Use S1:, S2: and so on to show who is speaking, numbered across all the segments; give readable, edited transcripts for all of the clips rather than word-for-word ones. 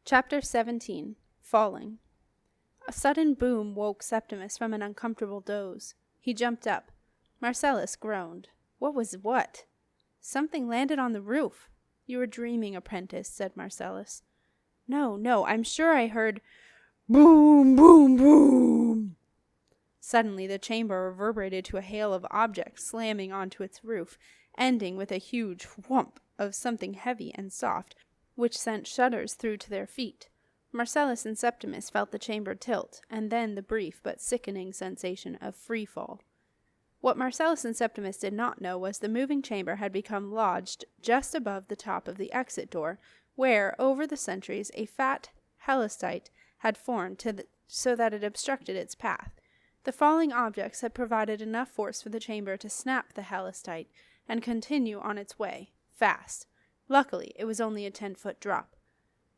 S1: Chapter 17. Falling. A sudden boom woke Septimus from an uncomfortable doze. He jumped up. Marcellus groaned. What was what? Something landed on the roof. You were dreaming, apprentice, said Marcellus. No, I'm sure I heard boom, boom, boom. Suddenly the chamber reverberated to a hail of objects slamming onto its roof, ending with a huge whump of something heavy and soft, which sent shudders through to their feet. Marcellus and Septimus felt the chamber tilt, and then the brief but sickening sensation of free fall. What Marcellus and Septimus did not know was the moving chamber had become lodged just above the top of the exit door, where, over the centuries, a fat halostite had formed so that it obstructed its path. The falling objects had provided enough force for the chamber to snap the halostite and continue on its way, fast. Luckily, it was only a 10-foot drop.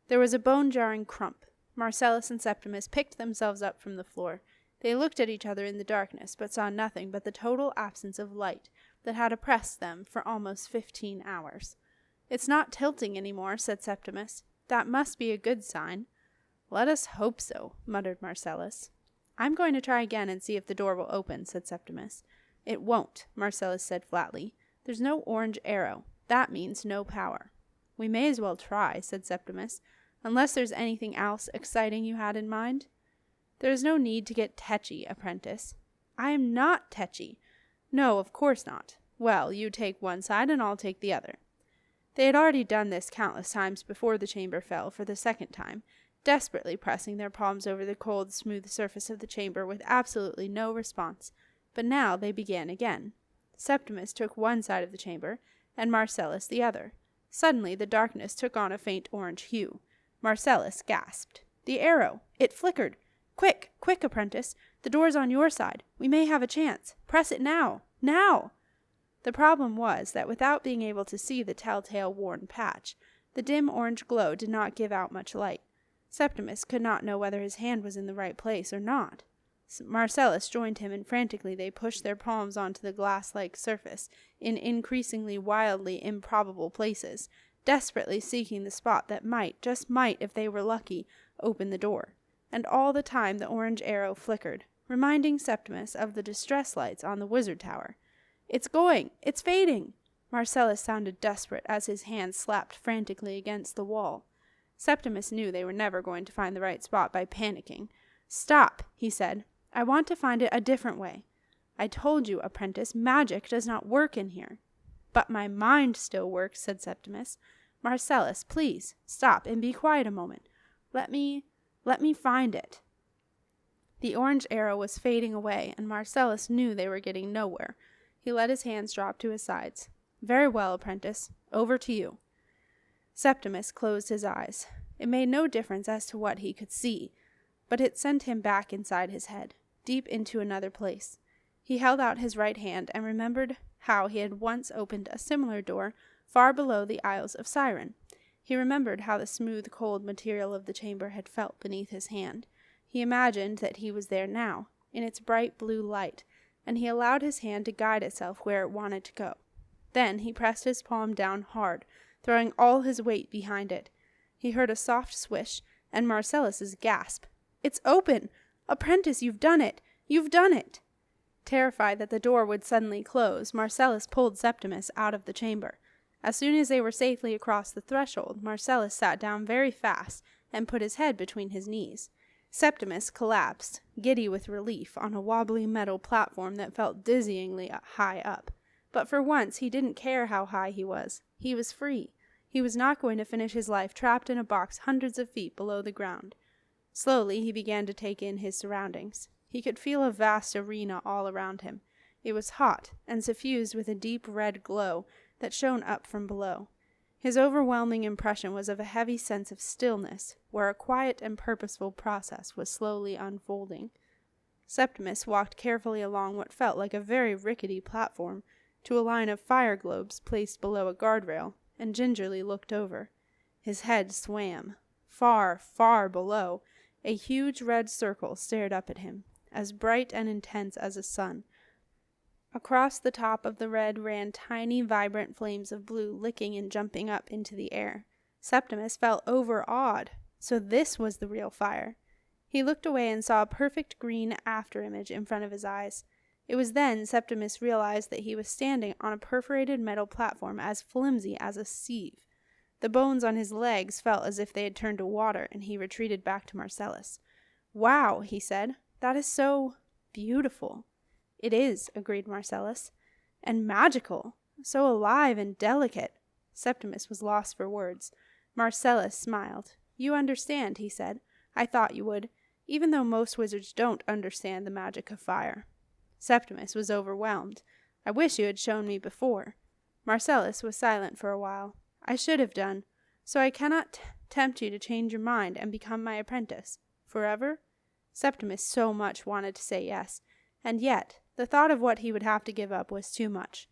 S1: There was a bone-jarring crump. Marcellus and Septimus picked themselves up from the floor. They looked at each other in the darkness, but saw nothing but the total absence of light that had oppressed them for almost 15 hours. It's not tilting any more, said Septimus. That must be a good sign. Let us hope so, muttered Marcellus. I'm going to try again and see if the door will open, said Septimus. It won't, Marcellus said flatly. There's no orange arrow. That means no power. We may as well try, said Septimus, unless there's anything else exciting you had in mind. There is no need to get tetchy, apprentice. I am not tetchy. No, of course not. Well, you take one side and I'll take the other. They had already done this countless times before the chamber fell for the second time, desperately pressing their palms over the cold, smooth surface of the chamber with absolutely no response. But now they began again. Septimus took one side of the chamber, and Marcellus the other. Suddenly the darkness took on a faint orange hue. Marcellus gasped. The arrow! It flickered! Quick, apprentice! The door's on your side. We may have a chance. Press it now! Now! The problem was that without being able to see the telltale worn patch, the dim orange glow did not give out much light. Septimus could not know whether his hand was in the right place or not. Marcellus joined him, and frantically they pushed their palms onto the glass-like surface in increasingly wildly improbable places, desperately seeking the spot that might, just might, if they were lucky, open the door. And all the time the orange arrow flickered, reminding Septimus of the distress lights on the wizard tower. It's going! It's fading! Marcellus sounded desperate as his hand slapped frantically against the wall. Septimus knew they were never going to find the right spot by panicking. Stop, he said. I want to find it a different way. I told you, apprentice, magic does not work in here. But my mind still works, said Septimus. Marcellus, please, stop and be quiet a moment. Let me find it. The orange arrow was fading away, and Marcellus knew they were getting nowhere. He let his hands drop to his sides. Very well, apprentice. Over to you. Septimus closed his eyes. It made no difference as to what he could see, but it sent him back inside his head, deep into another place. He held out his right hand and remembered how he had once opened a similar door far below the Isles of Siren. He remembered how the smooth, cold material of the chamber had felt beneath his hand. He imagined that he was there now, in its bright blue light, and he allowed his hand to guide itself where it wanted to go. Then he pressed his palm down hard, throwing all his weight behind it. He heard a soft swish, and Marcellus's gasp. It's open! Apprentice, you've done it! You've done it! Terrified that the door would suddenly close, Marcellus pulled Septimus out of the chamber. As soon as they were safely across the threshold, Marcellus sat down very fast and put his head between his knees. Septimus collapsed, giddy with relief, on a wobbly metal platform that felt dizzyingly high up. But for once he didn't care how high he was. He was free. He was not going to finish his life trapped in a box hundreds of feet below the ground. Slowly he began to take in his surroundings. He could feel a vast arena all around him. It was hot, and suffused with a deep red glow that shone up from below. His overwhelming impression was of a heavy sense of stillness, where a quiet and purposeful process was slowly unfolding. Septimus walked carefully along what felt like a very rickety platform to a line of fire globes placed below a guardrail, and gingerly looked over. His head swam. Far, far below, a huge red circle stared up at him, as bright and intense as a sun. Across the top of the red ran tiny, vibrant flames of blue, licking and jumping up into the air. Septimus felt overawed. So this was the real fire. He looked away and saw a perfect green after-image in front of his eyes. It was then Septimus realized that he was standing on a perforated metal platform as flimsy as a sieve. The bones on his legs felt as if they had turned to water, and he retreated back to Marcellus. "Wow," he said. "That is so beautiful." "It is," agreed Marcellus. "And magical. So alive and delicate." Septimus was lost for words. Marcellus smiled. "You understand," he said. "I thought you would, even though most wizards don't understand the magic of fire." Septimus was overwhelmed. "I wish you had shown me before." Marcellus was silent for a while. "I should have done. So I cannot tempt you to change your mind and become my apprentice. Forever?" Septimus so much wanted to say yes, and yet the thought of what he would have to give up was too much.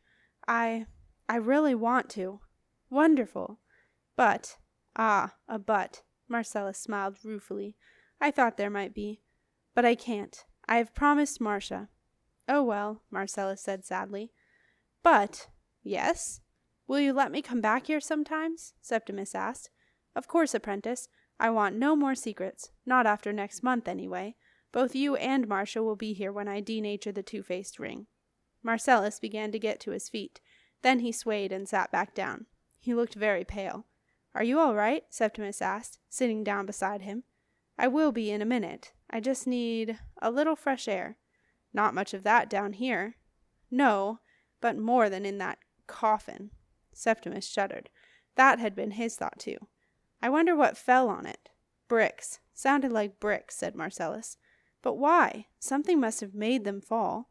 S1: I really want to." "Wonderful. But—" "Ah, a but." Marcellus smiled ruefully. "I thought there might be. But I can't. I have promised Marcia." "Oh well," Marcellus said sadly. "But—" "Yes?" "Will you let me come back here sometimes?" Septimus asked. "Of course, apprentice. I want no more secrets. Not after next month, anyway. Both you and Marcia will be here when I denature the two-faced ring." Marcellus began to get to his feet. Then he swayed and sat back down. He looked very pale. "Are you all right?" Septimus asked, sitting down beside him. "I will be in a minute. I just need a little fresh air." "Not much of that down here." "No, but more than in that coffin." Septimus shuddered. That had been his thought too. "I wonder what fell on it." "Bricks. Sounded like bricks," said Marcellus. "But why? Something must have made them fall."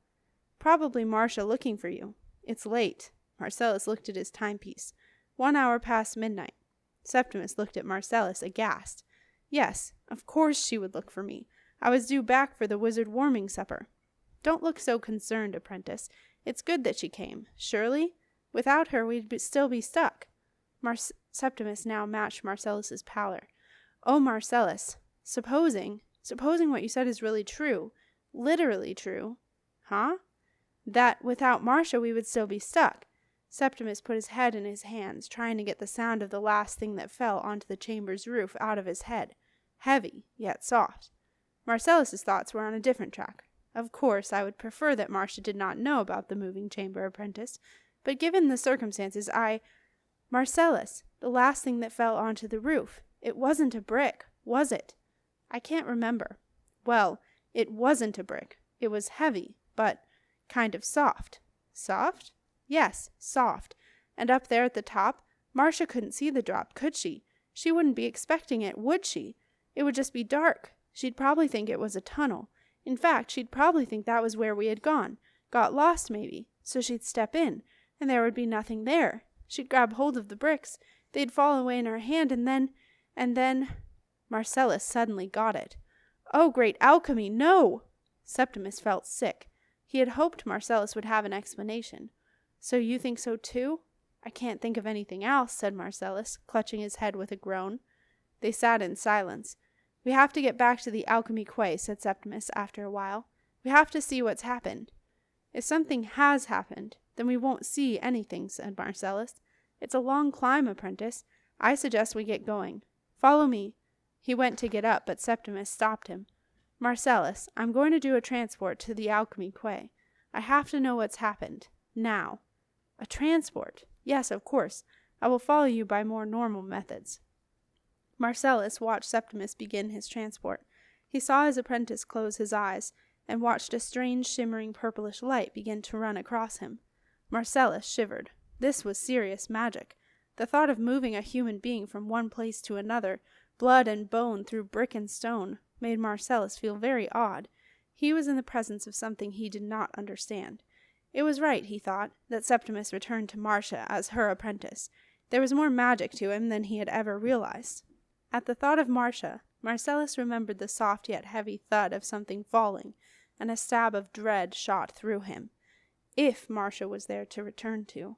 S1: "Probably Marcia looking for you." "It's late." Marcellus looked at his timepiece. 1 hour past midnight. Septimus looked at Marcellus aghast. "Yes, of course she would look for me. I was due back for the wizard warming supper." "Don't look so concerned, apprentice. It's good that she came. Surely? Without her we'd still be stuck." Septimus now matched Marcellus's pallor. "Oh, Marcellus, supposing what you said is really true, literally true." "Huh?" "That without Marcia we would still be stuck." Septimus put his head in his hands, trying to get the sound of the last thing that fell onto the chamber's roof out of his head. Heavy, yet soft. Marcellus's thoughts were on a different track. "Of course, I would prefer that Marcia did not know about the moving chamber, apprentice. But given the circumstances, Marcellus, the last thing that fell onto the roof. It wasn't a brick, was it?" "I can't remember." "Well, it wasn't a brick. It was heavy, but kind of soft." "Soft?" "Yes, soft. And up there at the top, Marcia couldn't see the drop, could she? She wouldn't be expecting it, would she? It would just be dark. She'd probably think it was a tunnel. In fact, she'd probably think that was where we had gone. Got lost, maybe. So she'd step in, and there would be nothing there. She'd grab hold of the bricks. They'd fall away in her hand, and then... Marcellus suddenly got it. "Oh, great alchemy, no!" Septimus felt sick. He had hoped Marcellus would have an explanation. "So you think so too?" "I can't think of anything else," said Marcellus, clutching his head with a groan. They sat in silence. "We have to get back to the alchemy quay," said Septimus after a while. "We have to see what's happened." "If something has happened, then we won't see anything," said Marcellus. "It's a long climb, apprentice. I suggest we get going. Follow me." He went to get up, but Septimus stopped him. "Marcellus, I'm going to do a transport to the alchemy quay. I have to know what's happened. Now." "A transport? Yes, of course. I will follow you by more normal methods." Marcellus watched Septimus begin his transport. He saw his apprentice close his eyes, and watched a strange shimmering purplish light begin to run across him. Marcellus shivered. This was serious magic. The thought of moving a human being from one place to another, blood and bone through brick and stone, made Marcellus feel very odd. He was in the presence of something he did not understand. It was right, he thought, that Septimus returned to Marcia as her apprentice. There was more magic to him than he had ever realized. At the thought of Marcia, Marcellus remembered the soft yet heavy thud of something falling, and a stab of dread shot through him. If Marcia was there to return to.